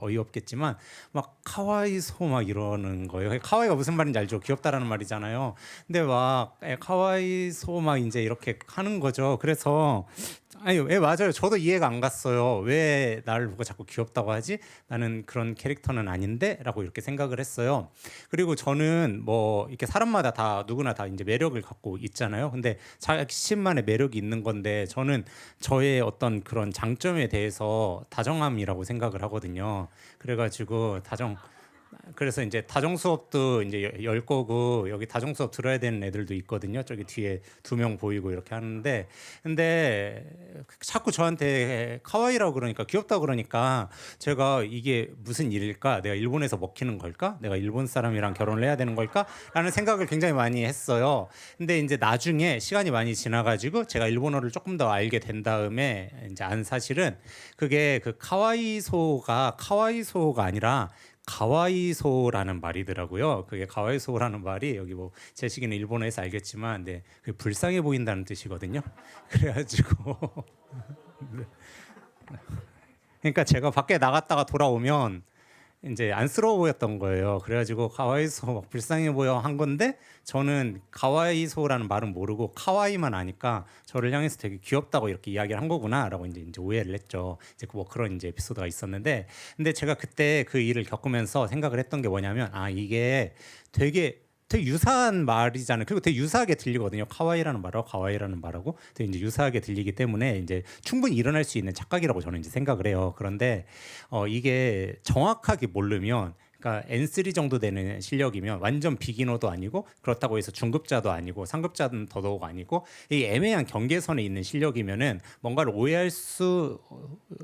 어이없겠지만 막 카와이소 막 이러는 거예요. 카와이가 무슨 말인지 알죠? 귀엽다라는 말이잖아요. 근데 막 카와이소 막 이제 이렇게 하는 거죠. 그래서 아니, 맞아요. 저도 이해가 안 갔어요. 왜 나를 보고 자꾸 귀엽다고 하지? 나는 그런 캐릭터는 아닌데라고 이렇게 생각을 했어요. 그리고 저는 뭐 이렇게 사람마다 다 누구나 다 이제 매력을 갖고 있잖아요. 근데 자신만의 매력이 있는 건데 저는 저의 어떤 그런 장점에 대해서 다정함이라고 생각을 하거든요. 그래가지고 그래서 이제 다정 수업도 이제 열 거고 여기 다정 수업 들어야 되는 애들도 있거든요. 저기 뒤에 2명 보이고 이렇게 하는데 근데 자꾸 저한테 카와이라고 그러니까 귀엽다고 그러니까 제가 이게 무슨 일일까? 내가 일본에서 먹히는 걸까? 내가 일본 사람이랑 결혼을 해야 되는 걸까? 라는 생각을 굉장히 많이 했어요. 근데 이제 나중에 시간이 많이 지나가지고 제가 일본어를 조금 더 알게 된 다음에 이제 안 사실은 그게 그 카와이소가 아니라 가와이소라는 말이더라고요. 그게 가와이소라는 말이 여기 뭐 제시기는 일본어에서 알겠지만, 네, 그게 불쌍해 보인다는 뜻이거든요. 그래가지고 그러니까 제가 밖에 나갔다가 돌아오면 이제 안쓰러워 보였던 거예요. 그래가지고 가와이소 막 불쌍해 보여 한 건데 저는 가와이소라는 말은 모르고 카와이만 아니까 저를 향해서 되게 귀엽다고 이렇게 이야기를 한 거구나라고 이제 오해를 했죠. 이제 뭐 그런 이제 에피소드가 있었는데 근데 제가 그때 그 일을 겪으면서 생각을 했던 게 뭐냐면 이게 되게 유사한 말이잖아요. 그리고 되게 유사하게 들리거든요. 카와이라는 말하고 가와이라는 말하고 되게 이제 유사하게 들리기 때문에 이제 충분히 일어날 수 있는 착각이라고 저는 이제 생각을 해요. 그런데 이게 정확하게 모르면 그러니까 N3 정도 되는 실력이면 완전 비기너도 아니고 그렇다고 해서 중급자도 아니고 상급자는 더더욱 아니고 이 애매한 경계선에 있는 실력이면은 뭔가를 오해할 수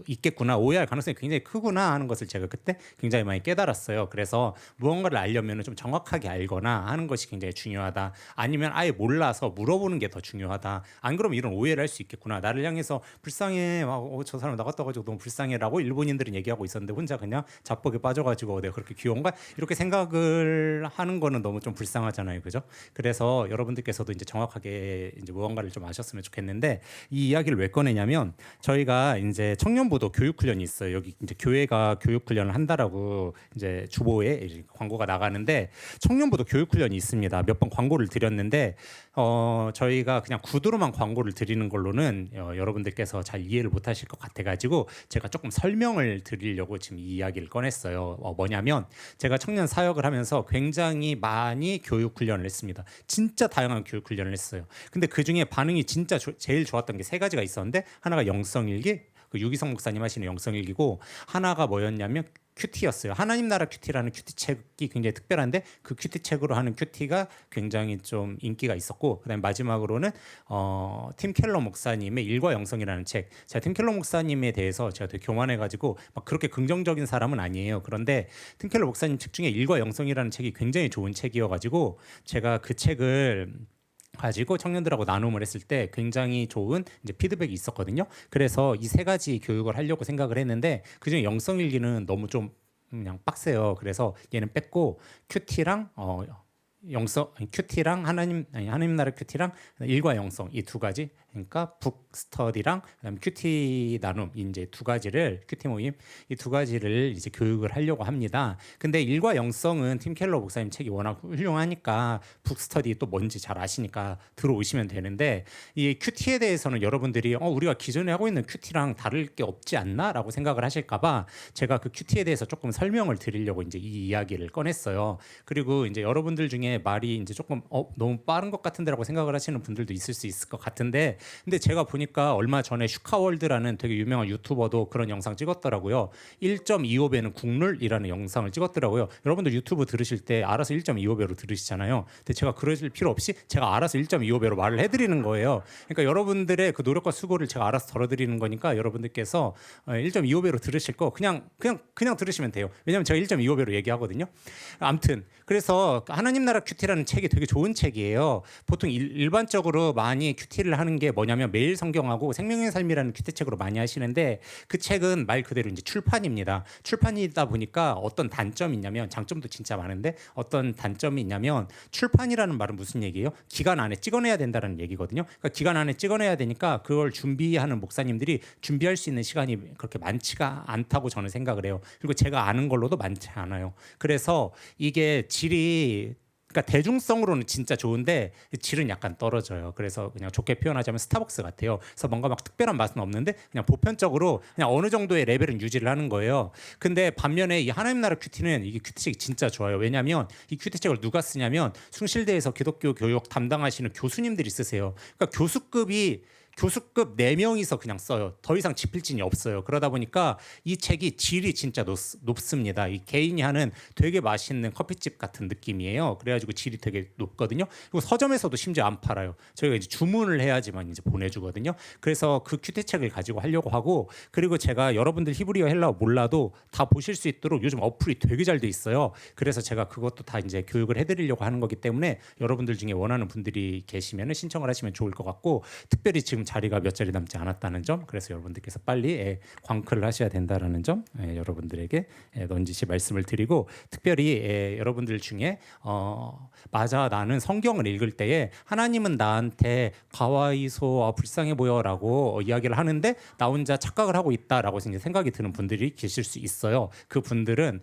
있겠구나, 오해할 가능성이 굉장히 크구나 하는 것을 제가 그때 굉장히 많이 깨달았어요. 그래서 무언가를 알려면 좀 정확하게 알거나 하는 것이 굉장히 중요하다. 아니면 아예 몰라서 물어보는 게 더 중요하다. 안 그러면 이런 오해를 할 수 있겠구나. 나를 향해서 불쌍해, 저 사람 나갔다 가지고 너무 불쌍해라고 일본인들은 얘기하고 있었는데 혼자 그냥 자뻑에 빠져가지고 내가 그렇게 귀여운가 이렇게 생각을 하는 거는 너무 좀 불쌍하잖아요, 그죠? 그래서 여러분들께서도 이제 정확하게 이제 무언가를 좀 아셨으면 좋겠는데 이 이야기를 왜 꺼내냐면 저희가 이제 청년부도 교육 훈련이 있어요. 여기 이제 교회가 교육 훈련을 한다라고 이제 주보에 광고가 나가는데 청년부도 교육 훈련이 있습니다. 몇 번 광고를 드렸는데 저희가 그냥 구두로만 광고를 드리는 걸로는 여러분들께서 잘 이해를 못하실 것 같아가지고 제가 조금 설명을 드리려고 지금 이 이야기를 꺼냈어요. 뭐냐면 제가 청년 사역을 하면서 굉장히 많이 교육 훈련을 했습니다. 진짜 다양한 교육 훈련을 했어요. 근데 그 중에 반응이 진짜 제일 좋았던 게 3가지가 있었는데 하나가 영성일기, 그 유기성 목사님 하시는 영성일기고 하나가 뭐였냐면 큐티였어요. 하나님 나라 큐티라는 큐티 책이 굉장히 특별한데 그 큐티 책으로 하는 큐티가 굉장히 좀 인기가 있었고 그다음에 마지막으로는 팀 켈러 목사님의 일과 영성이라는 책. 제가 팀 켈러 목사님에 대해서 제가 되게 교만해가지고 막 그렇게 긍정적인 사람은 아니에요. 그런데 팀 켈러 목사님 책 중에 일과 영성이라는 책이 굉장히 좋은 책이어가지고 제가 그 책을 가지고 청년들하고 나눔을 했을 때 굉장히 좋은 이제 피드백이 있었거든요. 그래서 이 3가지 교육을 하려고 생각을 했는데 그중에 영성일기는 너무 좀 그냥 빡세요. 그래서 얘는 뺐고 큐티랑 큐티랑 하나님 나라 큐티랑 일과 영성 이 2가지 그러니까 북 스터디랑 그다음에 큐티 나눔 이제 2가지를 큐티 모임 이 2가지를 이제 교육을 하려고 합니다. 근데 일과 영성은 팀 켈러 목사님 책이 워낙 훌륭하니까 북 스터디 또 뭔지 잘 아시니까 들어오시면 되는데 이 큐티에 대해서는 여러분들이 우리가 기존에 하고 있는 큐티랑 다를 게 없지 않나라고 생각을 하실까봐 제가 그 큐티에 대해서 조금 설명을 드리려고 이제 이 이야기를 꺼냈어요. 그리고 이제 여러분들 중에 말이 이제 조금 너무 빠른 것 같은데라고 생각을 하시는 분들도 있을 수 있을 것 같은데 근데 제가 보니까 얼마 전에 슈카월드라는 되게 유명한 유튜버도 그런 영상 찍었더라고요. 1.25배는 국룰이라는 영상을 찍었더라고요. 여러분들 유튜브 들으실 때 알아서 1.25배로 들으시잖아요. 근데 제가 그러실 필요 없이 제가 알아서 1.25배로 말을 해드리는 거예요. 그러니까 여러분들의 그 노력과 수고를 제가 알아서 덜어드리는 거니까 여러분들께서 1.25배로 들으실 거 그냥 들으시면 돼요. 왜냐하면 제가 1.25배로 얘기하거든요. 아무튼 그래서 하나님 나라 큐티라는 책이 되게 좋은 책이에요. 보통 일반적으로 많이 큐티를 하는 게 게 뭐냐면 매일 성경하고 생명의 삶이라는 큐티책으로 많이 하시는데 그 책은 말 그대로 이제 출판입니다. 출판이다 보니까 어떤 단점이 있냐면 장점도 진짜 많은데 어떤 단점이 있냐면 출판이라는 말은 무슨 얘기예요? 기간 안에 찍어내야 된다는 얘기거든요. 그러니까 기간 안에 찍어내야 되니까 그걸 준비하는 목사님들이 준비할 수 있는 시간이 그렇게 많지가 않다고 저는 생각을 해요. 그리고 제가 아는 걸로도 많지 않아요. 그래서 이게 질이 그러니까 대중성으로는 진짜 좋은데 질은 약간 떨어져요. 그래서 그냥 좋게 표현하자면 스타벅스 같아요. 그래서 뭔가 막 특별한 맛은 없는데 그냥 보편적으로 그냥 어느 정도의 레벨은 유지를 하는 거예요. 근데 반면에 이 하나님 나라 큐티는 이게 큐티책이 진짜 좋아요. 왜냐하면 이 큐티책을 누가 쓰냐면 숭실대에서 기독교 교육 담당하시는 교수님들이 쓰세요. 그러니까 교수급 4명이서 그냥 써요. 더 이상 지필진이 없어요. 그러다 보니까 이 책이 질이 진짜 높습니다. 이 개인이 하는 되게 맛있는 커피집 같은 느낌이에요. 그래가지고 질이 되게 높거든요. 그리고 서점에서도 심지어 안 팔아요. 저희가 이제 주문을 해야지만 이제 보내주거든요. 그래서 그 큐티책을 가지고 하려고 하고 그리고 제가 여러분들 히브리어 헬라어 몰라도 다 보실 수 있도록 요즘 어플이 되게 잘 돼 있어요. 그래서 제가 그것도 다 이제 교육을 해드리려고 하는 거기 때문에 여러분들 중에 원하는 분들이 계시면 신청을 하시면 좋을 것 같고 특별히 지금 자리가 몇 자리 남지 않았다는 점, 그래서 여러분들께서 빨리 광클을 하셔야 된다라는 점 여러분들에게 넌지시 말씀을 드리고 특별히 여러분들 중에 맞아 나는 성경을 읽을 때에 하나님은 나한테 가와이소 불쌍해 보여라고 이야기를 하는데 나 혼자 착각을 하고 있다라고 이제 생각이 드는 분들이 계실 수 있어요. 그 분들은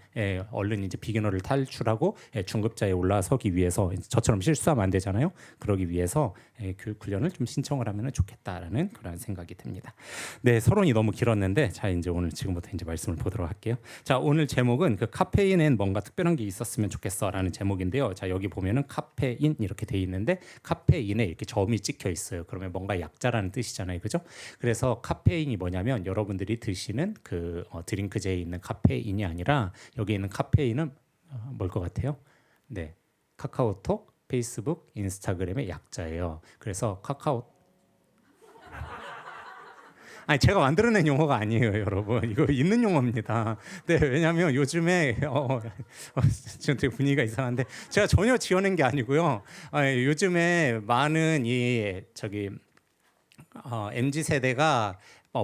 얼른 이제 비기너를 탈출하고 중급자에 올라서기 위해서 저처럼 실수하면 안 되잖아요. 그러기 위해서 교육 훈련을 좀 신청을 하면 좋겠다라는 그런 생각이 듭니다. 네, 서론이 너무 길었는데 자 이제 오늘 지금부터 이제 말씀을 보도록 할게요. 자 오늘 제목은 그 카페인엔 뭔가 특별한 게 있었으면 좋겠어라는 제목인데요. 자 여기 보면은 카페인 이렇게 돼 있는데 카페인에 이렇게 점이 찍혀 있어요. 그러면 뭔가 약자라는 뜻이잖아요, 그죠? 그래서 카페인이 뭐냐면 여러분들이 드시는 그 드링크제에 있는 카페인이 아니라 여기 있는 카페인은 뭘 것 같아요? 네, 카카오톡, 페이스북, 인스타그램의 약자예요. 그래서 아니 제가 만들어낸 용어가 아니에요, 여러분. 이거 있는 용어입니다. 네, 왜냐하면 요즘에 지금 되게 분위기가 이상한데 제가 전혀 지어낸 게 아니고요. 요즘에 많은 MZ 세대가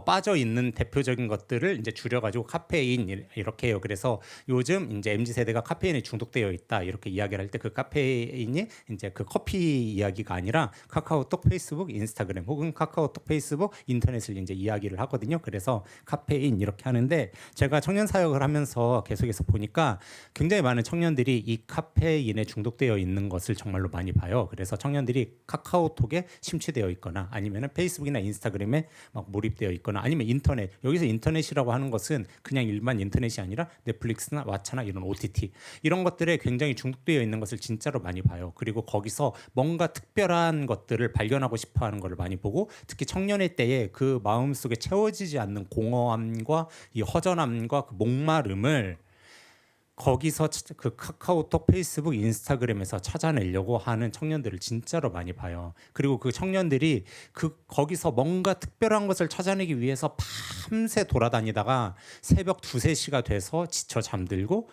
빠져 있는 대표적인 것들을 이제 줄여가지고 카페인 이렇게 해요. 그래서 요즘 이제 MZ 세대가 카페인에 중독되어 있다 이렇게 이야기를 할 때 그 카페인이 이제 그 커피 이야기가 아니라 카카오톡, 페이스북, 인스타그램 혹은 카카오톡, 페이스북, 인터넷을 이제 이야기를 하거든요. 그래서 카페인 이렇게 하는데 제가 청년 사역을 하면서 계속해서 보니까 굉장히 많은 청년들이 이 카페인에 중독되어 있는 것을 정말로 많이 봐요. 그래서 청년들이 카카오톡에 심취되어 있거나 아니면은 페이스북이나 인스타그램에 막 몰입되어 있거나 아니면 인터넷, 여기서 인터넷이라고 하는 것은 그냥 일반 인터넷이 아니라 넷플릭스나 왓챠나 이런 OTT 이런 것들에 굉장히 중독되어 있는 것을 진짜로 많이 봐요. 그리고 거기서 뭔가 특별한 것들을 발견하고 싶어 하는 것을 많이 보고 특히 청년의 때에 그 마음속에 채워지지 않는 공허함과 이 허전함과 그 목마름을 거기서 그 카카오톡, 페이스북, 인스타그램에서 찾아내려고 하는 청년들을 진짜로 많이 봐요. 그리고 그 청년들이 거기서 뭔가 특별한 것을 찾아내기 위해서 밤새 돌아다니다가 새벽 2, 3시가 돼서 지쳐 잠들고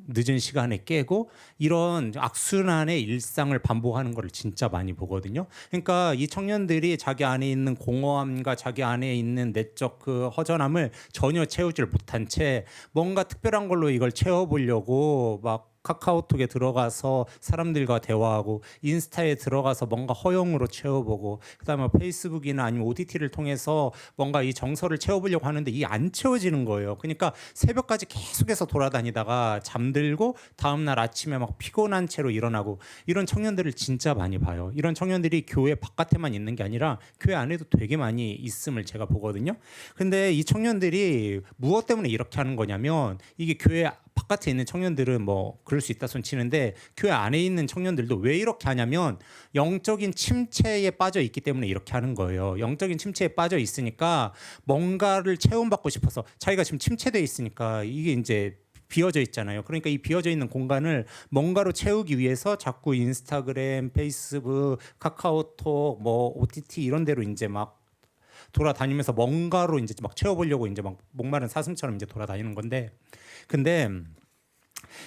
늦은 시간에 깨고 이런 악순환의 일상을 반복하는 것을 진짜 많이 보거든요. 그러니까 이 청년들이 자기 안에 있는 공허함과 자기 안에 있는 내적 그 허전함을 전혀 채우질 못한 채 뭔가 특별한 걸로 이걸 채워보려고 막 카카오톡에 들어가서 사람들과 대화하고 인스타에 들어가서 뭔가 허용으로 채워보고 그다음에 페이스북이나 아니면 OTT를 통해서 뭔가 이 정서를 채워보려고 하는데 이 안 채워지는 거예요. 그러니까 새벽까지 계속해서 돌아다니다가 잠들고 다음날 아침에 막 피곤한 채로 일어나고 이런 청년들을 진짜 많이 봐요. 이런 청년들이 교회 바깥에만 있는 게 아니라 교회 안에도 되게 많이 있음을 제가 보거든요. 근데 이 청년들이 무엇 때문에 이렇게 하는 거냐면 이게 교회 바깥에 있는 청년들은 뭐 그럴 수 있다 손 치는데 교회 안에 있는 청년들도 왜 이렇게 하냐면 영적인 침체에 빠져 있기 때문에 이렇게 하는 거예요. 영적인 침체에 빠져 있으니까 뭔가를 체험받고 싶어서 자기가 지금 침체되어 있으니까 이게 이제 비어져 있잖아요. 그러니까 이 비어져 있는 공간을 뭔가로 채우기 위해서 자꾸 인스타그램, 페이스북, 카카오톡, 뭐 OTT 이런 데로 이제 막 돌아다니면서 뭔가로 이제 막 채워보려고 이제 막 목마른 사슴처럼 이제 돌아다니는 건데 근데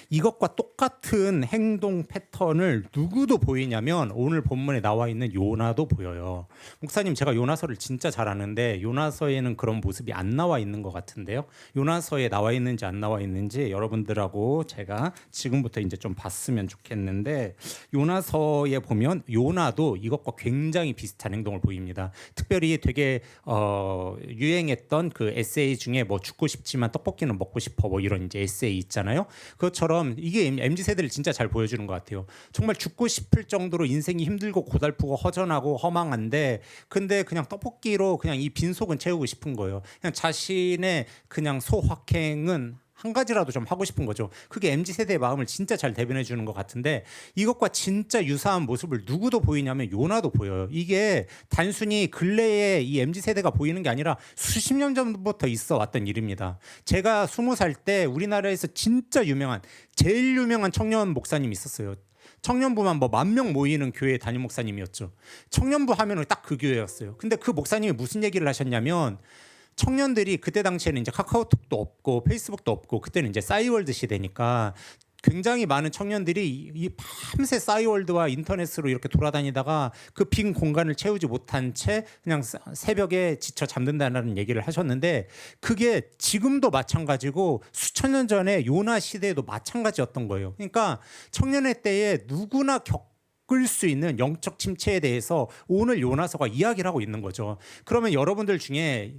이것과 똑같은 행동 패턴을 누구도 보이냐면 오늘 본문에 나와 있는 요나도 보여요. 목사님, 제가 요나서를 진짜 잘 아는데 요나서에는 그런 모습이 안 나와 있는 것 같은데요. 요나서에 나와 있는지 안 나와 있는지 여러분들하고 제가 지금부터 이제 좀 봤으면 좋겠는데, 요나서에 보면 요나도 이것과 굉장히 비슷한 행동을 보입니다. 특별히 되게 유행했던 그 에세이 중에 뭐 죽고 싶지만 떡볶이는 먹고 싶어 뭐 이런 이제 에세이 있잖아요. 그것처럼 이게 MZ 세대를 진짜 잘 보여주는 것 같아요. 정말 죽고 싶을 정도로 인생이 힘들고 고달프고 허전하고 허망한데, 근데 그냥 떡볶이로 그냥 이 빈속은 채우고 싶은 거예요. 그냥 자신의 그냥 소확행은 한 가지라도 좀 하고 싶은 거죠. 그게 MZ 세대의 마음을 진짜 잘 대변해 주는 것 같은데, 이것과 진짜 유사한 모습을 누구도 보이냐면 요나도 보여요. 이게 단순히 근래에 이 MZ 세대가 보이는 게 아니라 수십 년 전부터 있어 왔던 일입니다. 제가 20살 때 우리나라에서 진짜 유명한, 제일 유명한 청년 목사님이 있었어요. 청년부만 뭐 10,000명 모이는 교회 담임 목사님이었죠. 청년부 하면은 딱 그 교회였어요. 근데 그 목사님이 무슨 얘기를 하셨냐면, 청년들이 그때 당시에는 이제 카카오톡도 없고 페이스북도 없고, 그때는 이제 싸이월드 시대니까 굉장히 많은 청년들이 이 밤새 싸이월드와 인터넷으로 이렇게 돌아다니다가 그 빈 공간을 채우지 못한 채 그냥 새벽에 지쳐 잠든다는 얘기를 하셨는데, 그게 지금도 마찬가지고 수천 년 전에 요나 시대에도 마찬가지였던 거예요. 그러니까 청년의 때에 누구나 겪을 수 있는 영적 침체에 대해서 오늘 요나서가 이야기를 하고 있는 거죠. 그러면 여러분들 중에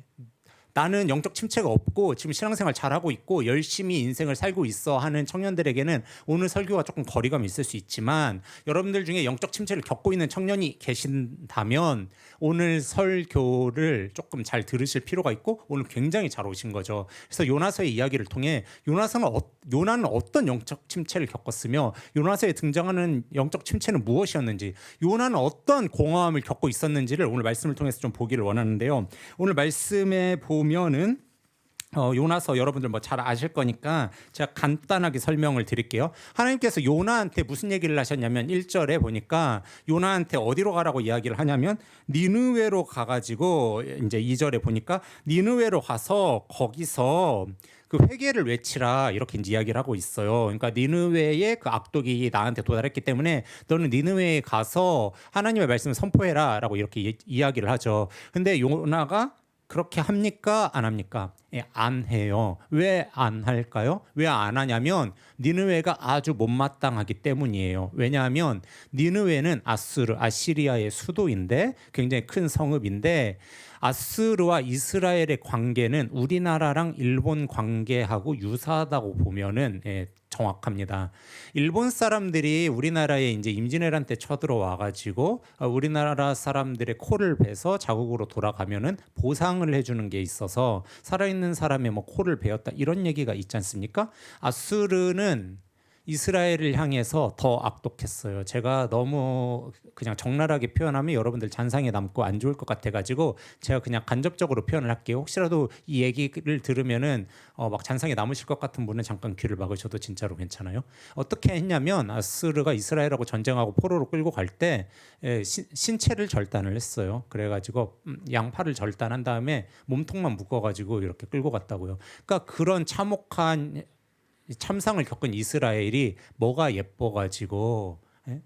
나는 영적 침체가 없고 지금 신앙생활 잘하고 있고 열심히 인생을 살고 있어 하는 청년들에게는 오늘 설교가 조금 거리감이 있을 수 있지만, 여러분들 중에 영적 침체를 겪고 있는 청년이 계신다면 오늘 설교를 조금 잘 들으실 필요가 있고, 오늘 굉장히 잘 오신 거죠. 그래서 요나서의 이야기를 통해 요나는 어떤 영적 침체를 겪었으며 요나서에 등장하는 영적 침체는 무엇이었는지, 요나는 어떤 공허함을 겪고 있었는지를 오늘 말씀을 통해서 좀 보기를 원하는데요. 오늘 말씀에 보면은 요나서 여러분들 뭐 잘 아실 거니까 제가 간단하게 설명을 드릴게요. 하나님께서 요나한테 무슨 얘기를 하셨냐면, 1절에 보니까 요나한테 어디로 가라고 이야기를 하냐면 니느웨로 가가지고, 이제 2절에 보니까 니느웨로 가서 거기서 그 회개를 외치라, 이렇게 이제 이야기를 하고 있어요. 그러니까 니느웨의 그 악독이 나한테 도달했기 때문에 너는 니느웨에 가서 하나님의 말씀을 선포해라라고 이렇게 이야기를 하죠. 근데 요나가 그렇게 합니까? 안 합니까? 예, 안 해요. 왜 안 할까요? 왜 안 하냐면 니느웨가 아주 못마땅하기 때문이에요. 왜냐하면 니느웨는 아시리아의 수도인데 굉장히 큰 성읍인데, 아스르와 이스라엘의 관계는 우리나라랑 일본 관계하고 유사하다고 보면은 정확합니다. 일본 사람들이 우리나라에 이제 임진왜란 때 쳐들어와 가지고 우리나라 사람들의 코를 베서 자국으로 돌아가면은 보상을 해주는 게 있어서 살아있는 사람의 뭐 코를 베었다 이런 얘기가 있지 않습니까? 아수르는 이스라엘을 향해서 더 악독했어요. 제가 너무 그냥 적나라하게 표현하면 여러분들 잔상에 남고 안 좋을 것 같아가지고 제가 그냥 간접적으로 표현을 할게요. 혹시라도 이 얘기를 들으면은 막 잔상에 남으실 것 같은 분은 잠깐 귀를 막으셔도 진짜로 괜찮아요. 어떻게 했냐면 아스르가 이스라엘하고 전쟁하고 포로로 끌고 갈 때 신체를 절단을 했어요. 그래가지고 양팔을 절단한 다음에 몸통만 묶어가지고 이렇게 끌고 갔다고요. 그러니까 그런 참혹한 참상을 겪은 이스라엘이 뭐가 예뻐가지고,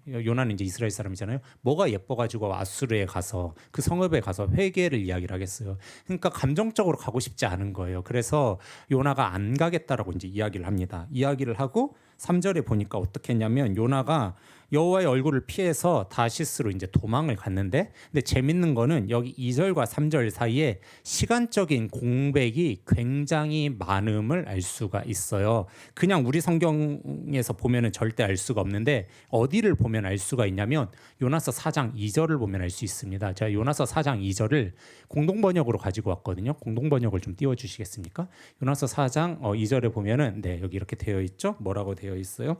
요나는 이제 이스라엘 사람이잖아요. 뭐가 예뻐가지고 아수르에 가서 그 성읍에 가서 회개를 이야기를 하겠어요. 그러니까 감정적으로 가고 싶지 않은 거예요. 그래서 요나가 안 가겠다라고 이제 이야기를 합니다. 이야기를 하고 3절에 보니까 어떻게 했냐면, 요나가 여호와의 얼굴을 피해서 다시스로 이제 도망을 갔는데, 근데 재밌는 거는 여기 2절과 3절 사이에 시간적인 공백이 굉장히 많음을 알 수가 있어요. 그냥 우리 성경에서 보면은 절대 알 수가 없는데 어디를 보면 알 수가 있냐면 요나서 4장 2절을 보면 알 수 있습니다. 제가 요나서 4장 2절을 공동 번역으로 가지고 왔거든요. 공동 번역을 좀 띄워 주시겠습니까? 요나서 4장 2절에 보면은 여기 이렇게 되어 있죠. 뭐라고 되어 있어요?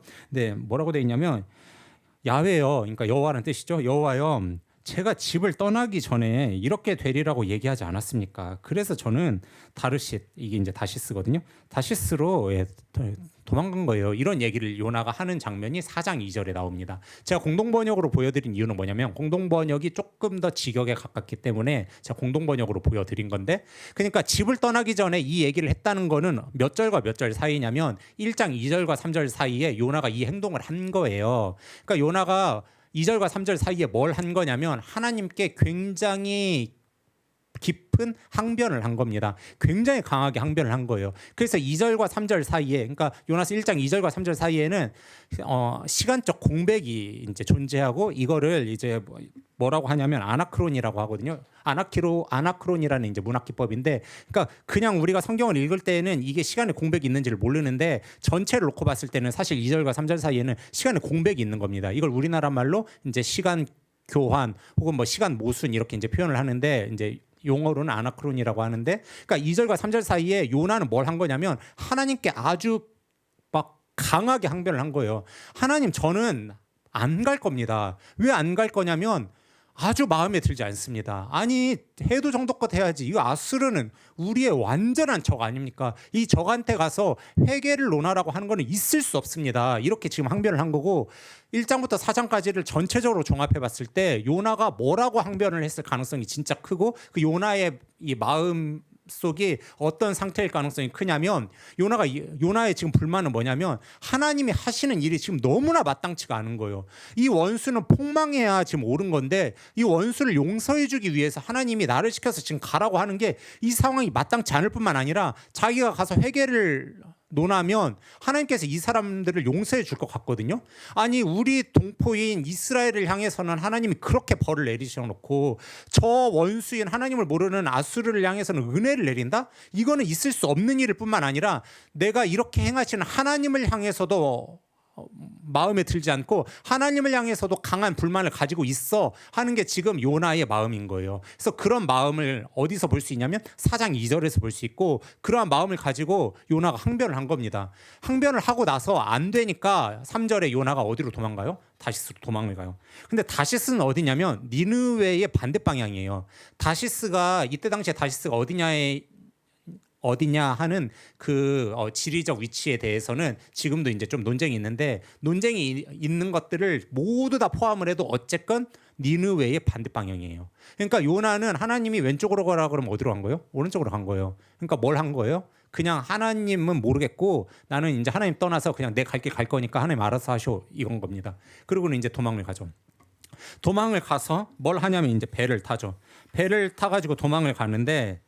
뭐라고 되어 있냐면, 야훼여, 그러니까 여호와라는 뜻이죠. 여호와여, 제가 집을 떠나기 전에 이렇게 되리라고 얘기하지 않았습니까? 그래서 저는 다르싯, 이게 이제 다시스거든요. 다시스로 도망간 거예요. 이런 얘기를 요나가 하는 장면이 4장 2절에 나옵니다. 제가 공동 번역으로 보여드린 이유는 뭐냐면 공동 번역이 조금 더 직역에 가깝기 때문에 제가 공동 번역으로 보여드린 건데, 그러니까 집을 떠나기 전에 이 얘기를 했다는 거는 몇 절과 몇 절 사이냐면 1장 2절과 3절 사이에 요나가 이 행동을 한 거예요. 그러니까 요나가 2절과 3절 사이에 뭘 한 거냐면 하나님께 굉장히 깊은 항변을 한 겁니다. 굉장히 강하게 항변을 한 거예요. 그래서 2절과 3절 사이에, 그러니까 요나서 1장 2절과 3절 사이에는 시간적 공백이 이제 존재하고, 이거를 이제 뭐라고 하냐면 아나크론이라고 하거든요. 아나크론이라는 이제 문학 기법인데, 그러니까 그냥 우리가 성경을 읽을 때는 이게 시간에 공백이 있는지를 모르는데, 전체를 놓고 봤을 때는 사실 2절과 3절 사이에는 시간에 공백이 있는 겁니다. 이걸 우리나라 말로 이제 시간 교환 혹은 뭐 시간 모순 이렇게 이제 표현을 하는데, 이제 용어로는 아나크론이라고 하는데, 그러니까 2절과 3절 사이에 요나는 뭘 한 거냐면 하나님께 아주 막 강하게 항변을 한 거예요. 하나님, 저는 안 갈 겁니다. 왜 안 갈 거냐면 아주 마음에 들지 않습니다. 아니, 해도 정도껏 해야지. 이거 아수르는 우리의 완전한 적 아닙니까? 이 적한테 가서 회개를 논하라고 하는 거는 있을 수 없습니다. 이렇게 지금 항변을 한 거고, 1장부터 4장까지를 전체적으로 종합해 봤을 때 요나가 뭐라고 항변을 했을 가능성이 진짜 크고, 그 요나의 이 마음 속이 어떤 상태일 가능성이 크냐면, 요나의 지금 불만은 뭐냐면 하나님이 하시는 일이 지금 너무나 마땅치가 않은 거예요. 이 원수는 폭망해야 지금 옳은 건데, 이 원수를 용서해 주기 위해서 하나님이 나를 시켜서 지금 가라고 하는 게 이 상황이 마땅치 않을 뿐만 아니라 자기가 가서 회개를 논하면 하나님께서 이 사람들을 용서해 줄 것 같거든요. 아니, 우리 동포인 이스라엘을 향해서는 하나님이 그렇게 벌을 내리셔놓고 저 원수인 하나님을 모르는 아수르를 향해서는 은혜를 내린다? 이거는 있을 수 없는 일일 뿐만 아니라 내가 이렇게 행하시는 하나님을 향해서도 마음에 들지 않고 하나님을 향해서도 강한 불만을 가지고 있어 하는 게 지금 요나의 마음인 거예요. 그래서 그런 마음을 어디서 볼 수 있냐면 4장 2절에서 볼 수 있고, 그러한 마음을 가지고 요나가 항변을 한 겁니다. 항변을 하고 나서 안 되니까 3절에 요나가 어디로 도망가요? 다시스로 도망을 가요. 근데 다시스는 어디냐면 니느웨의 반대 방향이에요. 다시스가, 이때 당시에 다시스가 어디냐 하는 그 지리적 위치에 대해서는 지금도 이제 좀 논쟁이 있는데, 논쟁이 있는 것들을 모두 다 포함을 해도 어쨌건 니느웨의 반대 방향이에요. 그러니까 요나는 하나님이 왼쪽으로 가라 그러면 어디로 간 거예요? 오른쪽으로 간 거예요. 그러니까 뭘 한 거예요? 그냥 하나님은 모르겠고 나는 이제 하나님 떠나서 그냥 내 갈 길 갈 거니까 하나님 알아서 하셔, 이건 겁니다. 그리고는 이제 도망을 가죠. 도망을 가서 뭘 하냐면 이제 배를 타죠. 배를 타가지고 도망을 가는데,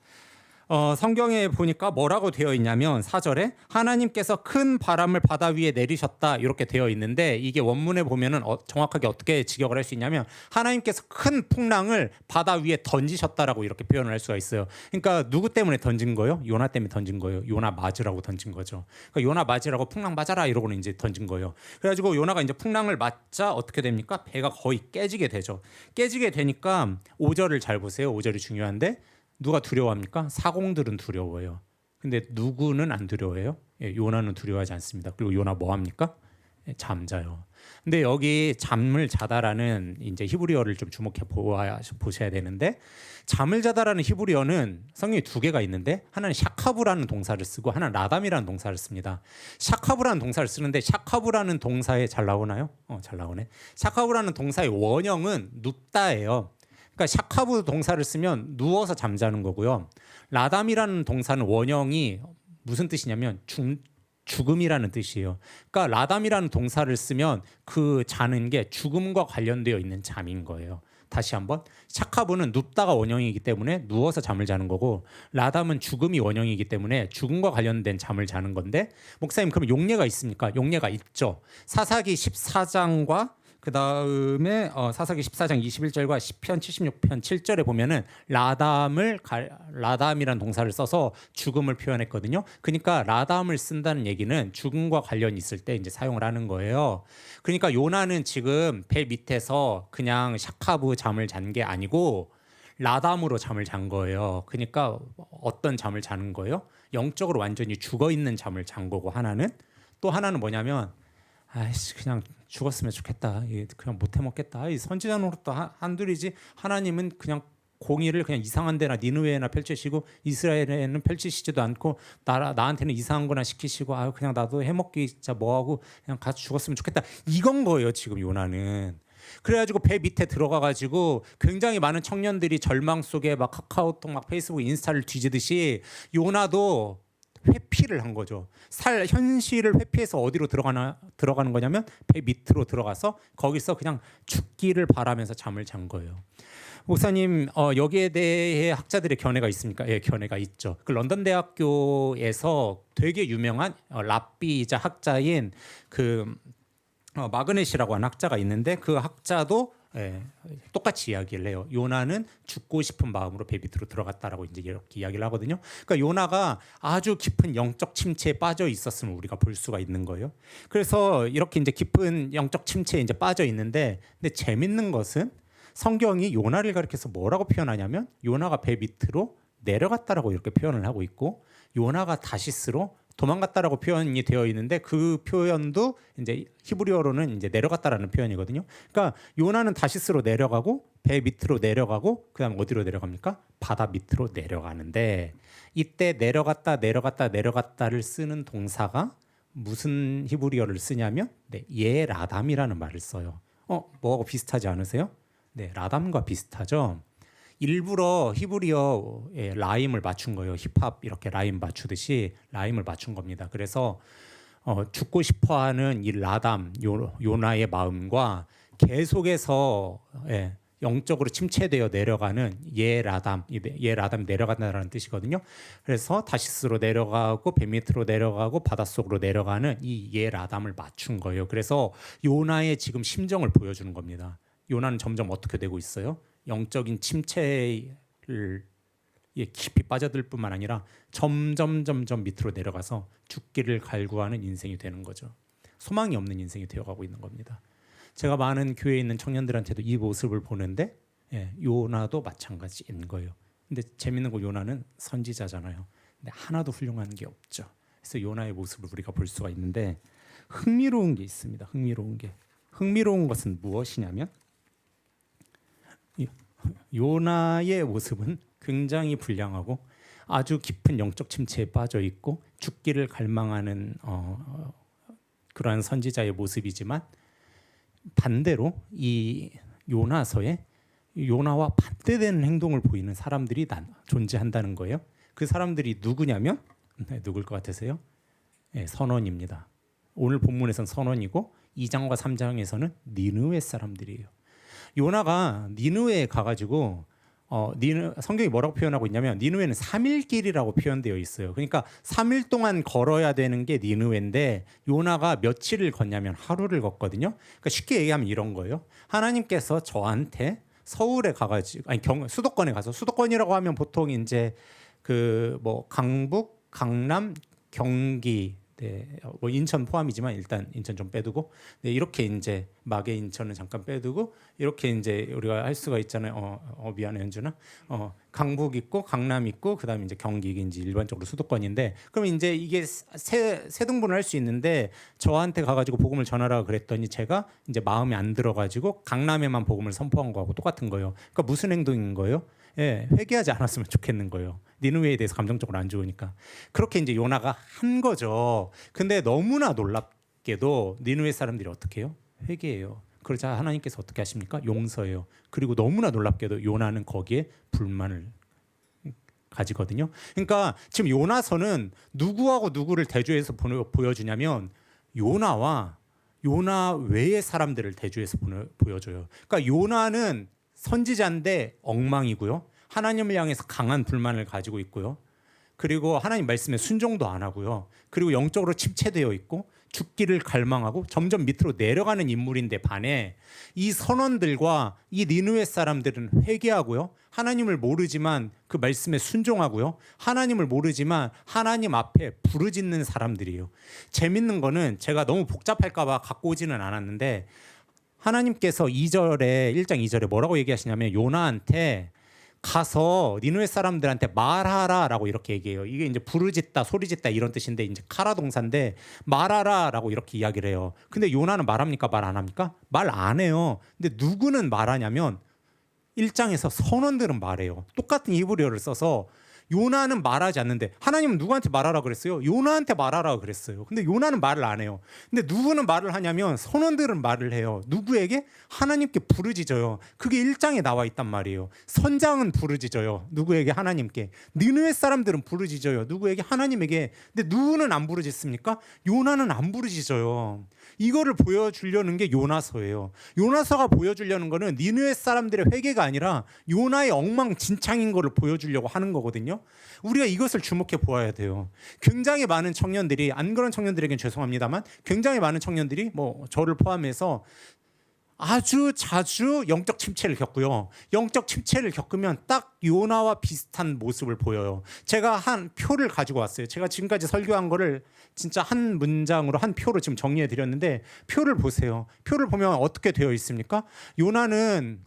성경에 보니까 뭐라고 되어 있냐면 4절에 하나님께서 큰 바람을 바다 위에 내리셨다 이렇게 되어 있는데, 이게 원문에 보면은 정확하게 어떻게 직역을 할 수 있냐면 하나님께서 큰 풍랑을 바다 위에 던지셨다라고 이렇게 표현을 할 수가 있어요. 그러니까 누구 때문에 던진 거예요? 요나 때문에 던진 거예요. 요나 맞으라고 던진 거죠. 그러니까 요나 맞으라고, 풍랑 맞아라 이러고는 이제 던진 거예요. 그래가지고 요나가 이제 풍랑을 맞자 어떻게 됩니까? 배가 거의 깨지게 되죠. 깨지게 되니까 5절을 잘 보세요. 5절이 중요한데, 누가 두려워합니까? 사공들은 두려워해요. 근데 누구는 안 두려워해요? 요나는 두려워하지 않습니다. 그리고 요나 뭐 합니까? 잠자요. 근데 여기 잠을 자다라는 이제 히브리어를 좀 주목해 보셔야 되는데, 잠을 자다라는 히브리어는 성경에 두 개가 있는데, 하나는 샤카브라는 동사를 쓰고 하나는 라담이라는 동사를 씁니다. 샤카브라는 동사를 쓰는데, 샤카브라는 동사에 잘 나오나요? 잘 나오네. 샤카브라는 동사의 원형은 눕다예요. 그러니까 샤카브 동사를 쓰면 누워서 잠자는 거고요. 라담이라는 동사는 원형이 무슨 뜻이냐면 죽음이라는 뜻이에요. 그러니까 라담이라는 동사를 쓰면 그 자는 게 죽음과 관련되어 있는 잠인 거예요. 다시 한번, 샤카브는 눕다가 원형이기 때문에 누워서 잠을 자는 거고, 라담은 죽음이 원형이기 때문에 죽음과 관련된 잠을 자는 건데, 목사님 그럼 용례가 있습니까? 용례가 있죠. 사사기 14장과 그 다음에 사사기 14장 21절과 시편 76편 7절에 보면은 라담이라는 동사를 써서 죽음을 표현했거든요. 그러니까 라담을 쓴다는 얘기는 죽음과 관련이 있을 때 이제 사용을 하는 거예요. 그러니까 요나는 지금 배 밑에서 그냥 샤카브 잠을 잔 게 아니고 라담으로 잠을 잔 거예요. 그러니까 어떤 잠을 자는 거예요? 영적으로 완전히 죽어 있는 잠을 잔 거고, 하나는, 또 하나는 뭐냐면 아이씨 그냥 죽었으면 좋겠다. 그냥 못 해먹겠다. 이 선지자 노릇도 한둘이지. 하나님은 그냥 공의를 그냥 이상한 데나 니느웨나 펼치시고 이스라엘에는 펼치시지도 않고 나한테는 이상한 거나 시키시고 그냥 나도 해먹기 진짜 뭐하고 그냥 같이 죽었으면 좋겠다. 이건 거예요 지금 요나는. 그래가지고 배 밑에 들어가가지고 굉장히 많은 청년들이 절망 속에 막 카카오톡 막 페이스북 인스타를 뒤지듯이 요나도 회피를 한 거죠. 현실을 회피해서 어디로 들어가는 거냐면 배 밑으로 들어가서 거기서 그냥 죽기를 바라면서 잠을 잔 거예요. 목사님 여기에 대해 학자들의 견해가 있습니까? 예, 견해가 있죠. 그 런던 대학교에서 되게 유명한 랍비이자 학자인 그 마그넷이라고 하는 학자가 있는데 그 학자도 똑같이 이야기를 해요. 요나는 죽고 싶은 마음으로 배 밑으로 들어갔다라고 이제 이렇게 이야기를 하거든요. 그러니까 요나가 아주 깊은 영적 침체에 빠져 있었음을 우리가 볼 수가 있는 거예요. 그래서 이렇게 이제 깊은 영적 침체에 이제 빠져 있는데, 근데 재밌는 것은 성경이 요나를 가리켜서 뭐라고 표현하냐면 요나가 배 밑으로 내려갔다라고 이렇게 표현을 하고 있고 요나가 다시스로 도망갔다라고 표현이 되어 있는데 그 표현도 이제 히브리어로는 이제 내려갔다라는 표현이거든요. 그러니까 요나는 다시스로 내려가고 배 밑으로 내려가고 그다음 어디로 내려갑니까? 바다 밑으로 내려가는데 이때 내려갔다를 쓰는 동사가 무슨 히브리어를 쓰냐면 예라담이라는 말을 써요. 뭐하고 비슷하지 않으세요? 네, 라담과 비슷하죠. 일부러 히브리어에 라임을 맞춘 거예요. 힙합 이렇게 라임 맞추듯이 라임을 맞춘 겁니다. 그래서 죽고 싶어하는 이 라담 요나의 마음과 계속해서 영적으로 침체되어 내려가는 예라담 내려간다는 뜻이거든요. 그래서 다시스로 내려가고 배 밑으로 내려가고 바닷속으로 내려가는 이 예라담을 맞춘 거예요. 그래서 요나의 지금 심정을 보여주는 겁니다. 요나는 점점 어떻게 되고 있어요? 영적인 침체를 깊이 빠져들 뿐만 아니라 점점 밑으로 내려가서 죽기를 갈구하는 인생이 되는 거죠. 소망이 없는 인생이 되어가고 있는 겁니다. 제가 많은 교회에 있는 청년들한테도 이 모습을 보는데 요나도 마찬가지인 거예요. 근데 재밌는 거 요나는 선지자잖아요. 근데 하나도 훌륭한 게 없죠. 그래서 요나의 모습을 우리가 볼 수가 있는데 흥미로운 게 있습니다. 흥미로운 것은 무엇이냐면 요나의 모습은 굉장히 불량하고 아주 깊은 영적 침체에 빠져 있고 죽기를 갈망하는 그러한 선지자의 모습이지만 반대로 이 요나서에 요나와 반대되는 행동을 보이는 사람들이 존재한다는 거예요. 그 사람들이 누구냐면 누굴 것 같으세요? 선원입니다. 오늘 본문에서는 선원이고 2장과 3장에서는 니느웨 사람들이에요. 요나가 니느웨에 가가지고 성경이 뭐라고 표현하고 있냐면 니느웨는 3일 길이라고 표현되어 있어요. 그러니까 3일 동안 걸어야 되는 게 니느웨인데 요나가 며칠을 걷냐면 하루를 걷거든요. 그러니까 쉽게 얘기하면 이런 거예요. 하나님께서 저한테 서울에 가가지고 수도권에 가서 수도권이라고 하면 보통 이제 그 뭐 강북, 강남, 경기 뭐 인천 포함이지만 일단 인천 좀 빼두고 이렇게 이제 마계 인천은 잠깐 빼두고 이렇게 이제 우리가 할 수가 있잖아요. 미안해 현준아. 강북 있고 강남 있고 그다음에 이제 경기 이게 이제 일반적으로 수도권인데 그럼 이제 이게 세 등분을 할 수 있는데 저한테 가가지고 복음을 전하라 그랬더니 제가 이제 마음에 안 들어가지고 강남에만 복음을 선포한 거하고 똑같은 거예요. 그러니까 무슨 행동인 거예요? 회개하지 않았으면 좋겠는 거예요. 니느웨에 대해서 감정적으로 안 좋으니까. 그렇게 이제 요나가 한 거죠. 근데 너무나 놀랍게도 니느웨 사람들이 어떻게 해요? 회개해요. 그러자 하나님께서 어떻게 하십니까? 용서해요. 그리고 너무나 놀랍게도 요나는 거기에 불만을 가지거든요. 그러니까 지금 요나서는 누구하고 누구를 대조해서 보여주냐면 요나와 요나 외의 사람들을 대조해서 보여줘요. 그러니까 요나는 선지자인데 엉망이고요. 하나님을 향해서 강한 불만을 가지고 있고요. 그리고 하나님 말씀에 순종도 안 하고요. 그리고 영적으로 침체되어 있고 죽기를 갈망하고 점점 밑으로 내려가는 인물인데 반해 이 선원들과 이 니느웨 사람들은 회개하고요. 하나님을 모르지만 그 말씀에 순종하고요. 하나님을 모르지만 하나님 앞에 부르짖는 사람들이에요. 재밌는 거는 제가 너무 복잡할까 봐 갖고 오지는 않았는데 하나님께서 1장 2절에 뭐라고 얘기하시냐면 요나한테 가서 니느웨 사람들한테 말하라라고 이렇게 얘기해요. 이게 이제 부르짖다, 소리짓다 이런 뜻인데 이제 카라 동사인데 말하라라고 이렇게 이야기를 해요. 근데 요나는 말합니까? 말 안 합니까? 말 안 해요. 근데 누구는 말하냐면 1장에서 선원들은 말해요. 똑같은 히브리어를 써서 요나는 말하지 않는데 하나님은 누구한테 말하라 그랬어요? 요나한테 말하라 그랬어요. 근데 요나는 말을 안 해요. 근데 누구는 말을 하냐면 선원들은 말을 해요. 누구에게? 하나님께 부르짖어요. 그게 1장에 나와 있단 말이에요. 선장은 부르짖어요. 누구에게? 하나님께. 니느웨 사람들은 부르짖어요. 누구에게? 하나님에게. 근데 누구는 안 부르짖습니까? 요나는 안 부르짖어요. 이거를 보여주려는 게 요나서예요. 요나서가 보여주려는 거는 니느웨 사람들의 회개가 아니라 요나의 엉망진창인 거를 보여주려고 하는 거거든요. 우리가 이것을 주목해 보아야 돼요. 굉장히 많은 청년들이, 안 그런 청년들에겐 죄송합니다만 굉장히 많은 청년들이 뭐 저를 포함해서 아주 자주 영적 침체를 겪고요. 영적 침체를 겪으면 딱 요나와 비슷한 모습을 보여요. 제가 한 표를 가지고 왔어요. 제가 지금까지 설교한 거를 진짜 한 문장으로 한 표로 지금 정리해 드렸는데 표를 보세요. 표를 보면 어떻게 되어 있습니까? 요나는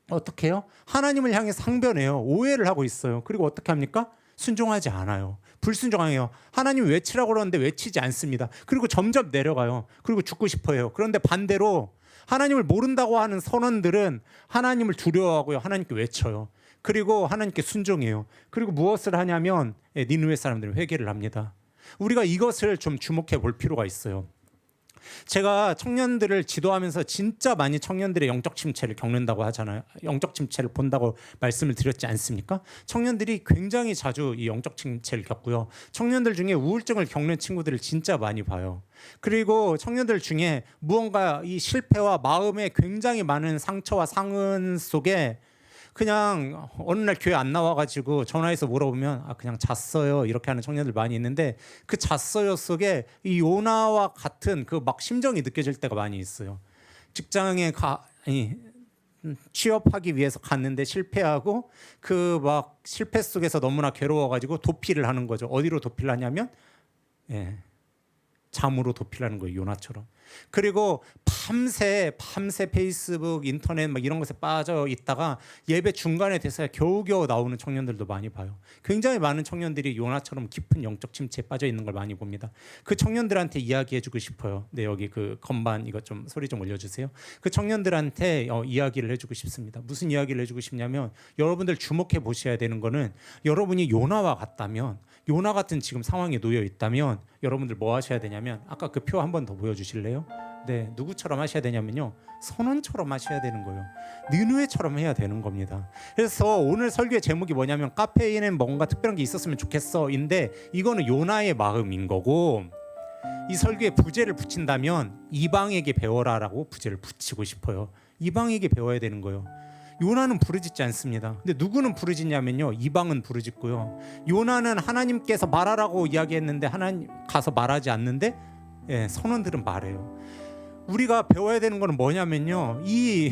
어떻게 해요? 하나님을 향해 상변해요. 오해를 하고 있어요. 그리고 어떻게 합니까? 순종하지 않아요. 불순종해요. 하나님 외치라고 그러는데 외치지 않습니다. 그리고 점점 내려가요. 그리고 죽고 싶어요. 그런데 반대로 하나님을 모른다고 하는 선원들은 하나님을 두려워하고요. 하나님께 외쳐요. 그리고 하나님께 순종해요. 그리고 무엇을 하냐면 니느웨 사람들은 회개를 합니다. 우리가 이것을 좀 주목해 볼 필요가 있어요. 제가 청년들을 지도하면서 진짜 많이 청년들의 영적 침체를 겪는다고 하잖아요. 영적 침체를 본다고 말씀을 드렸지 않습니까? 청년들이 굉장히 자주 이 영적 침체를 겪고요. 청년들 중에 우울증을 겪는 친구들을 진짜 많이 봐요. 그리고 청년들 중에 무언가 이 실패와 마음에 굉장히 많은 상처와 상흔 속에 그냥 어느 날 교회 안 나와가지고 전화해서 물어보면 그냥 잤어요 이렇게 하는 청년들 많이 있는데 그 잤어요 속에 이 요나와 같은 그 막 심정이 느껴질 때가 많이 있어요. 직장에 취업하기 위해서 갔는데 실패하고 그 막 실패 속에서 너무나 괴로워가지고 도피를 하는 거죠. 어디로 도피를 하냐면 잠으로 도피를 하는 거예요. 요나처럼. 그리고 밤새 페이스북, 인터넷 막 이런 것에 빠져 있다가 예배 중간에 돼서야 겨우겨우 나오는 청년들도 많이 봐요. 굉장히 많은 청년들이 요나처럼 깊은 영적 침체에 빠져 있는 걸 많이 봅니다. 그 청년들한테 이야기해주고 싶어요. 네, 여기 그 건반 이거 좀 소리 좀 올려주세요. 그 청년들한테 이야기를 해주고 싶습니다. 무슨 이야기를 해주고 싶냐면 여러분들 주목해 보셔야 되는 거는 여러분이 요나와 같다면 요나 같은 지금 상황에 놓여 있다면 여러분들 뭐 하셔야 되냐면 아까 그 표 한 번 더 보여주실래요? 네, 누구처럼 하셔야 되냐면요 선원처럼 하셔야 되는 거예요. 느느웨처럼 해야 되는 겁니다. 그래서 오늘 설교의 제목이 뭐냐면 카페인엔 뭔가 특별한 게 있었으면 좋겠어 인데 이거는 요나의 마음인 거고 이 설교에 부제를 붙인다면 이방에게 배워라라고 부제를 붙이고 싶어요. 이방에게 배워야 되는 거예요. 요나는 부르짖지 않습니다. 근데 누구는 부르짖냐면요 이방은 부르짖고요. 요나는 하나님께서 말하라고 이야기했는데 하나님 가서 말하지 않는데 선원들은 말해요. 우리가 배워야 되는 거는 뭐냐면요 이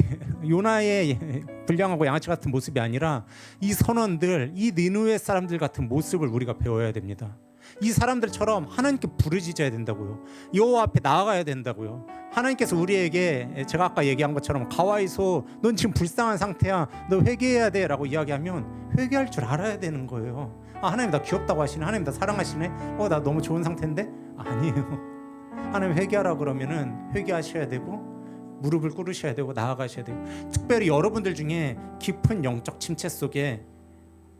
요나의 불량하고 양아치 같은 모습이 아니라 이 선원들, 이 니느웨 사람들 같은 모습을 우리가 배워야 됩니다. 이 사람들처럼 하나님께 부르짖어야 된다고요. 여호와 앞에 나아가야 된다고요. 하나님께서 우리에게 제가 아까 얘기한 것처럼 가와이소 넌 지금 불쌍한 상태야 너 회개해야 돼 라고 이야기하면 회개할 줄 알아야 되는 거예요. 하나님 나 귀엽다고 하시네, 하나님 나 사랑하시네, 나 너무 좋은 상태인데 아니에요. 하나님 회개하라 그러면은 회개하셔야 되고 무릎을 꿇으셔야 되고 나아가셔야 되고 특별히 여러분들 중에 깊은 영적 침체 속에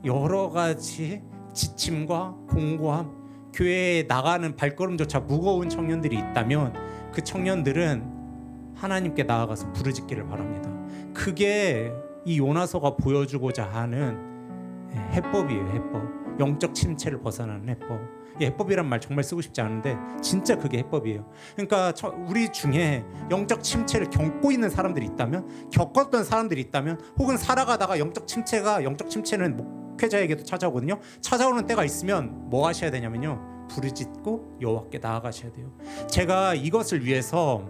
여러 가지 지침과 공고함, 교회에 나가는 발걸음조차 무거운 청년들이 있다면 그 청년들은 하나님께 나아가서 부르짖기를 바랍니다. 그게 이 요나서가 보여주고자 하는 해법이에요. 해법. 영적 침체를 벗어나는 해법. 이 해법이란 말 정말 쓰고 싶지 않은데 진짜 그게 해법이에요. 그러니까 우리 중에 영적 침체를 겪고 있는 사람들이 있다면, 겪었던 사람들이 있다면, 혹은 살아가다가 영적 침체는 목회자에게도 찾아오거든요. 찾아오는 때가 있으면 뭐 하셔야 되냐면요 부르짖고 여호와께 나아가셔야 돼요. 제가 이것을 위해서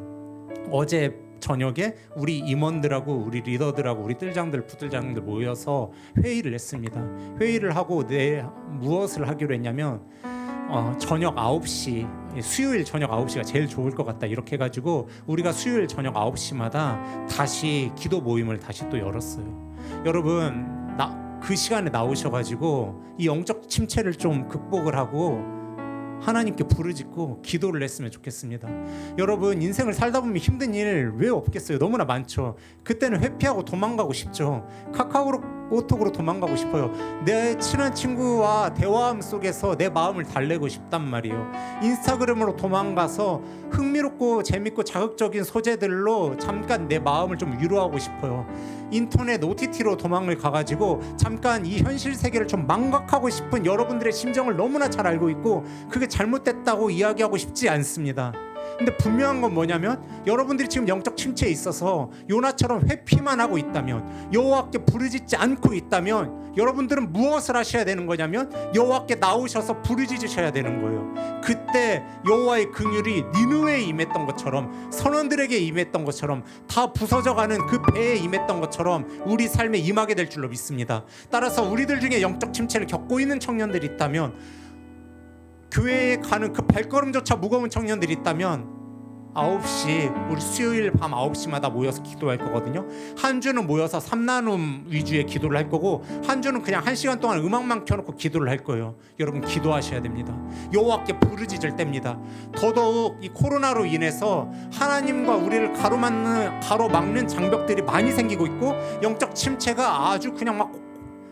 어제 저녁에 우리 임원들하고 우리 리더들하고 우리 뜰장들 부뜰장들 모여서 회의를 했습니다. 회의를 하고 무엇을 하기로 했냐면 저녁 9시 수요일 저녁 9시가 제일 좋을 것 같다 이렇게 해가지고 우리가 수요일 저녁 9시마다 다시 기도 모임을 다시 또 열었어요. 여러분 그 시간에 나오셔가지고 이 영적 침체를 좀 극복을 하고 하나님께 부르짖고 기도를 했으면 좋겠습니다. 여러분, 인생을 살다 보면 힘든 일 왜 없겠어요? 너무나 많죠. 그때는 회피하고 도망가고 싶죠. 카카오톡으로 도망가고 싶어요. 내 친한 친구와 대화함 속에서 내 마음을 달래고 싶단 말이에요. 인스타그램으로 도망가서 흥미롭고 재밌고 자극적인 소재들로 잠깐 내 마음을 좀 위로하고 싶어요. 인터넷 OTT로 도망을 가가지고 잠깐 이 현실 세계를 좀 망각하고 싶은 여러분들의 심정을 너무나 잘 알고 있고, 그게 잘못됐다고 이야기하고 싶지 않습니다. 근데 분명한 건 뭐냐면, 여러분들이 지금 영적 침체에 있어서 요나처럼 회피만 하고 있다면, 여호와께 부르짖지 않고 있다면, 여러분들은 무엇을 하셔야 되는 거냐면 여호와께 나오셔서 부르짖으셔야 되는 거예요. 그때 여호와의 긍휼이 니느웨에 임했던 것처럼, 선원들에게 임했던 것처럼, 다 부서져가는 그 배에 임했던 것처럼 우리 삶에 임하게 될 줄로 믿습니다. 따라서 우리들 중에 영적 침체를 겪고 있는 청년들이 있다면, 교회에 가는 그 발걸음조차 무거운 청년들이 있다면 9시, 우리 수요일 밤 9시마다 모여서 기도할 거거든요. 한 주는 모여서 삼나눔 위주의 기도를 할 거고, 한 주는 그냥 1시간 동안 음악만 켜놓고 기도를 할 거예요. 여러분, 기도하셔야 됩니다. 여호와께 부르짖을 때입니다. 더더욱 이 코로나로 인해서 하나님과 우리를 가로막는 장벽들이 많이 생기고 있고, 영적 침체가 아주 그냥 막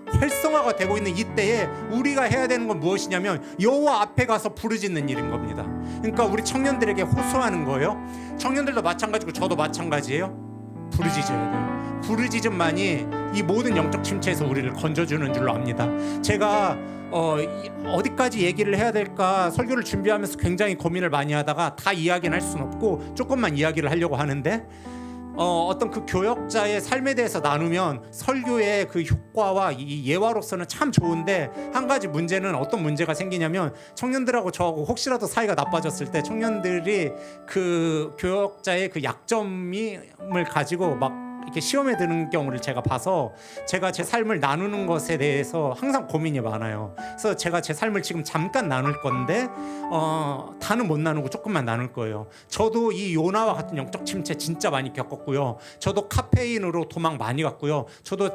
활성화가 되고 있는 이때에 우리가 해야 되는 건 무엇이냐면 여호와 앞에 가서 부르짖는 일인 겁니다. 그러니까 우리 청년들에게 호소하는 거예요. 청년들도 마찬가지고 저도 마찬가지예요. 부르짖어야 돼요. 부르짖음만이 이 모든 영적 침체에서 우리를 건져주는 줄로 압니다. 제가 어디까지 얘기를 해야 될까 설교를 준비하면서 굉장히 고민을 많이 하다가 다 이야기는 할 수는 없고 조금만 이야기를 하려고 하는데, 어떤 그 교역자의 삶에 대해서 나누면 설교의 그 효과와 이 예화로서는 참 좋은데, 한 가지 문제는 어떤 문제가 생기냐면, 청년들하고 저하고 혹시라도 사이가 나빠졌을 때 청년들이 그 교역자의 그 약점을 가지고 막 이렇게 시험에 드는 경우를 제가 봐서, 제가 제 삶을 나누는 것에 대해서 항상 고민이 많아요. 그래서 제가 제 삶을 지금 잠깐 나눌 건데 다는 못 나누고 조금만 나눌 거예요. 저도 이 요나와 같은 영적 침체 진짜 많이 겪었고요. 저도 카페인으로 도망 많이 갔고요. 저도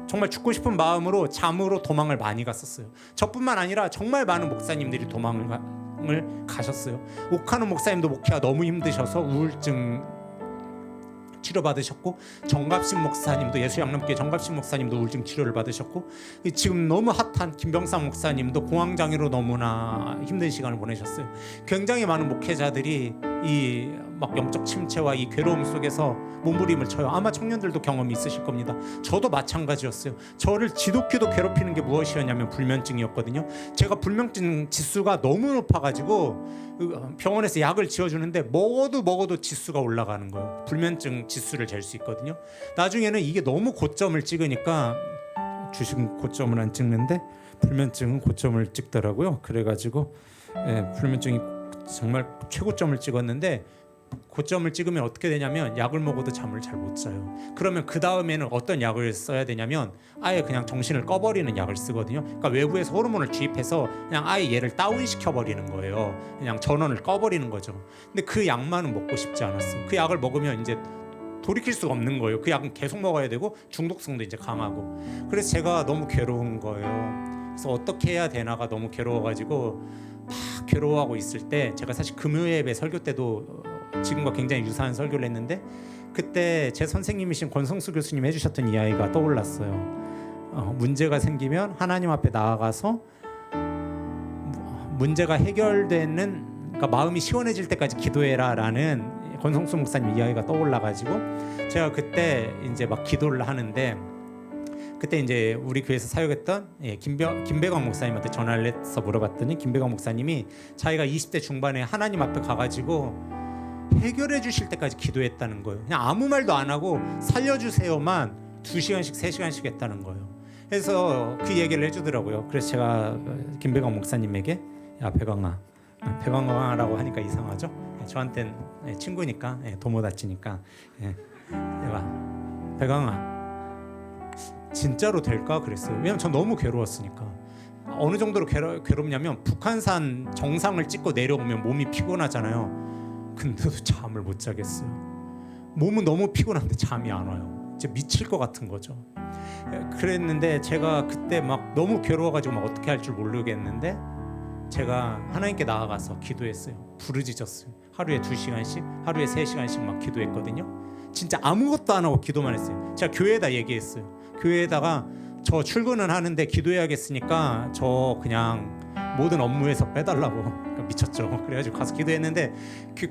정말 죽고 싶은 마음으로 잠으로 도망을 많이 갔었어요. 저뿐만 아니라 정말 많은 목사님들이 도망을 가셨어요. 오카노 목사님도 목회가 너무 힘드셔서 우울증 치료받으셨고, 정갑신 목사님도, 예수양남교회 정갑신 목사님도 우울증 치료를 받으셨고, 지금 너무 핫한 김병상 목사님도 공황장애로 너무나 힘든 시간을 보내셨어요. 굉장히 많은 목회자들이 이 막 영적 침체와 이 괴로움 속에서 몸부림을 쳐요. 아마 청년들도 경험이 있으실 겁니다. 저도 마찬가지였어요. 저를 지독히도 괴롭히는 게 무엇이었냐면 불면증이었거든요. 제가 불면증 지수가 너무 높아가지고 병원에서 약을 지어주는데 먹어도 지수가 올라가는 거예요. 불면증 지수를 잴 수 있거든요. 나중에는 이게 너무 고점을 찍으니까, 주식은 고점을 안 찍는데 불면증은 고점을 찍더라고요. 그래가지고 불면증이 정말 최고점을 찍었는데, 고점을 찍으면 어떻게 되냐면 약을 먹어도 잠을 잘 못 자요. 그러면 그 다음에는 어떤 약을 써야 되냐면 아예 그냥 정신을 꺼버리는 약을 쓰거든요. 그러니까 외부에서 호르몬을 주입해서 그냥 아예 얘를 다운시켜 버리는 거예요. 그냥 전원을 꺼버리는 거죠. 근데 그 약만은 먹고 싶지 않았어요. 그 약을 먹으면 이제 돌이킬 수가 없는 거예요. 그 약은 계속 먹어야 되고 중독성도 이제 강하고. 그래서 제가 너무 괴로운 거예요. 그래서 어떻게 해야 되나가 너무 괴로워가지고 막 괴로워하고 있을 때, 제가 사실 금요예배 설교 때도 지금과 굉장히 유사한 설교를 했는데, 그때 제 선생님이신 권성수 교수님 해주셨던 이야기가 떠올랐어요. 문제가 생기면 하나님 앞에 나아가서 문제가 해결되는, 그러니까 마음이 시원해질 때까지 기도해라라는 권성수 목사님 이야기가 떠올라가지고, 제가 그때 이제 막 기도를 하는데, 그때 이제 우리 교회에서 사역했던 김배광 목사님한테 전화를 해서 물어봤더니, 김배광 목사님이 자기가 20대 중반에 하나님 앞에 가가지고 해결해 주실 때까지 기도했다는 거예요. 그냥 아무 말도 안 하고 살려주세요만 2시간씩 3시간씩 했다는 거예요. 그래서 그 얘기를 해주더라고요. 그래서 제가 김배광 목사님에게, 야 배광아라고 하니까 이상하죠? 저한텐 친구니까, 도모다치니까, 내가 배광아 진짜로 될까 그랬어요. 왜냐면 전 너무 괴로웠으니까. 어느 정도로 괴롭냐면, 북한산 정상을 찍고 내려오면 몸이 피곤하잖아요. 근데도 잠을 못 자겠어요. 몸은 너무 피곤한데 잠이 안 와요. 진짜 미칠 것 같은 거죠. 그랬는데 제가 그때 막 너무 괴로워가지고 막 어떻게 할 줄 모르겠는데 제가 하나님께 나아가서 기도했어요. 부르짖었어요. 하루에 2시간씩, 하루에 3시간씩 막 기도했거든요. 진짜 아무것도 안 하고 기도만 했어요. 제가 교회에다 얘기했어요. 교회에다가 저 출근은 하는데 기도해야겠으니까 저 그냥 모든 업무에서 빼달라고. 그러니까 미쳤죠. 그래가지고 가서 기도했는데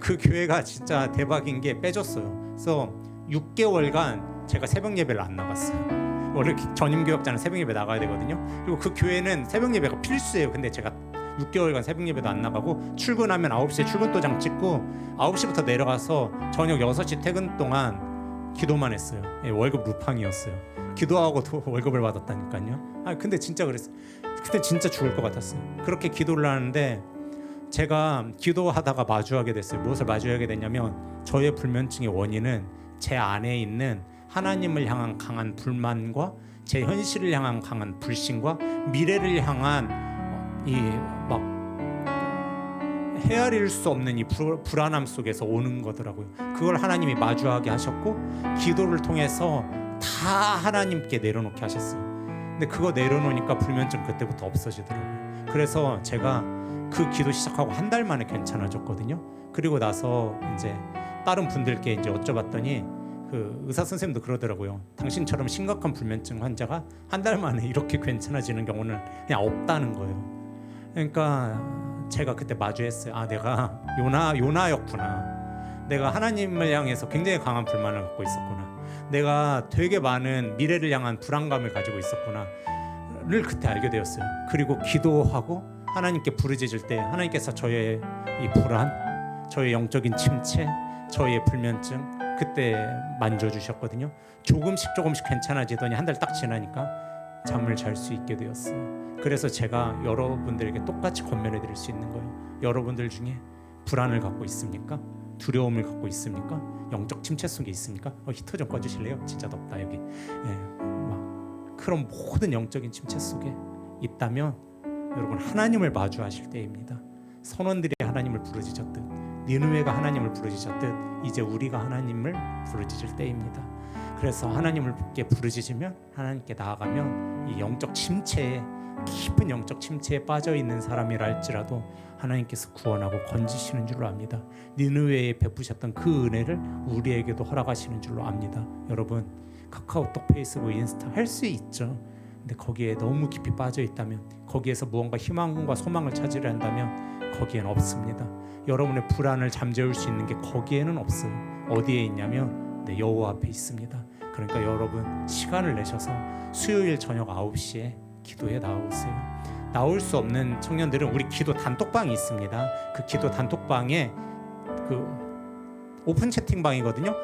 그 교회가 진짜 대박인 게 빼줬어요. 그래서 6개월간 제가 새벽 예배를 안 나갔어요. 원래 전임 교역자는 새벽 예배 나가야 되거든요. 그리고 그 교회는 새벽 예배가 필수예요. 근데 제가 6개월간 새벽 예배도 안 나가고 출근하면 9시에 출근 도장 찍고 9시부터 내려가서 저녁 6시 퇴근 동안 기도만 했어요. 월급 루팡이었어요. 기도하고도 월급을 받았다니까요. 근데 진짜 그랬어요. 그때 진짜 죽을 것 같았어요. 그렇게 기도를 하는데 제가 기도하다가 마주하게 됐어요. 무엇을 마주하게 됐냐면 저의 불면증의 원인은 제 안에 있는 하나님을 향한 강한 불만과 제 현실을 향한 강한 불신과 미래를 향한 이 막 헤아릴 수 없는 이 불안함 속에서 오는 거더라고요. 그걸 하나님이 마주하게 하셨고 기도를 통해서 다 하나님께 내려놓게 하셨어요. 근데 그거 내려놓으니까 불면증 그때부터 없어지더라고요. 그래서 제가 그 기도 시작하고 한 달 만에 괜찮아졌거든요. 그리고 나서 이제 다른 분들께 이제 여쭤봤더니 그 의사 선생님도 그러더라고요. 당신처럼 심각한 불면증 환자가 한 달 만에 이렇게 괜찮아지는 경우는 그냥 없다는 거예요. 그러니까 제가 그때 마주했어요. 내가 요나였구나. 내가 하나님을 향해서 굉장히 강한 불만을 갖고 있었구나. 내가 되게 많은 미래를 향한 불안감을 가지고 있었구나를 그때 알게 되었어요. 그리고 기도하고 하나님께 부르짖을 때 하나님께서 저의 이 불안, 저의 영적인 침체, 저의 불면증 그때 만져주셨거든요. 조금씩 괜찮아지더니 한 달 딱 지나니까 잠을 잘 수 있게 되었어요. 그래서 제가 여러분들에게 똑같이 권면해 드릴 수 있는 거예요. 여러분들 중에 불안을 갖고 있습니까? 두려움을 갖고 있습니까? 영적 침체 속에 있습니까? 히터 좀 꺼주실래요? 진짜 덥다 여기. 그런 모든 영적인 침체 속에 있다면 여러분 하나님을 마주하실 때입니다. 선원들이 하나님을 부르짖었듯 니느웨가 하나님을 부르짖었듯 이제 우리가 하나님을 부르짖을 때입니다. 그래서 하나님께 부르짖으면 하나님께 나아가면 이 영적 침체에 깊은 영적 침체에 빠져 있는 사람이라 할지라도 하나님께서 구원하고 건지시는 줄로 압니다. 니느웨에 베푸셨던 그 은혜를 우리에게도 허락하시는 줄로 압니다. 여러분 카카오톡, 페이스북, 인스타 할 수 있죠. 근데 거기에 너무 깊이 빠져 있다면 거기에서 무언가 희망과 소망을 찾으려 한다면 거기에는 없습니다. 여러분의 불안을 잠재울 수 있는 게 거기에는 없어요. 어디에 있냐면 여호와 앞에 있습니다. 그러니까 여러분 시간을 내셔서 수요일 저녁 9시에 기도에 나오세요. 나올 수 없는 청년들은 우리 기도 단톡방이 있습니다. 그 기도 단톡방에 그 오픈 채팅방이거든요.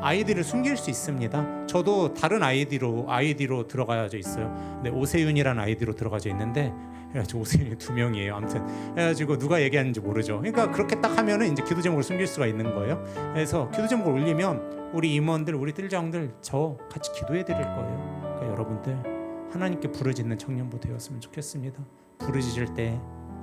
아이디를 숨길 수 있습니다. 저도 다른 아이디로 들어가져 있어요. 근데 오세윤이라는 아이디로 들어가져 있는데 그래가지고 오세윤이 2명이에요. 아무튼 그래가지고 누가 얘기하는지 모르죠. 그러니까 그렇게 딱 하면은 이제 기도 제목을 숨길 수가 있는 거예요. 그래서 기도 제목을 올리면 우리 임원들, 우리 뜰장들 저 같이 기도해 드릴 거예요. 그러니까 여러분들 하나님께 부르짖는 청년부 되었으면 좋겠습니다. 부르짖을 때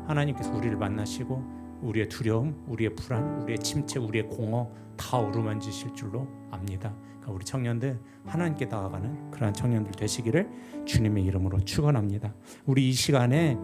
하나님께서 우리를 만나시고 우리의 두려움, 우리의 불안, 우리의 침체, 우리의 공허 다 어루만지실 줄로 압니다. 그러니까 우리 청년들 하나님께 나아가는 그러한 청년들 되시기를 주님의 이름으로 축원합니다. 우리 이 시간에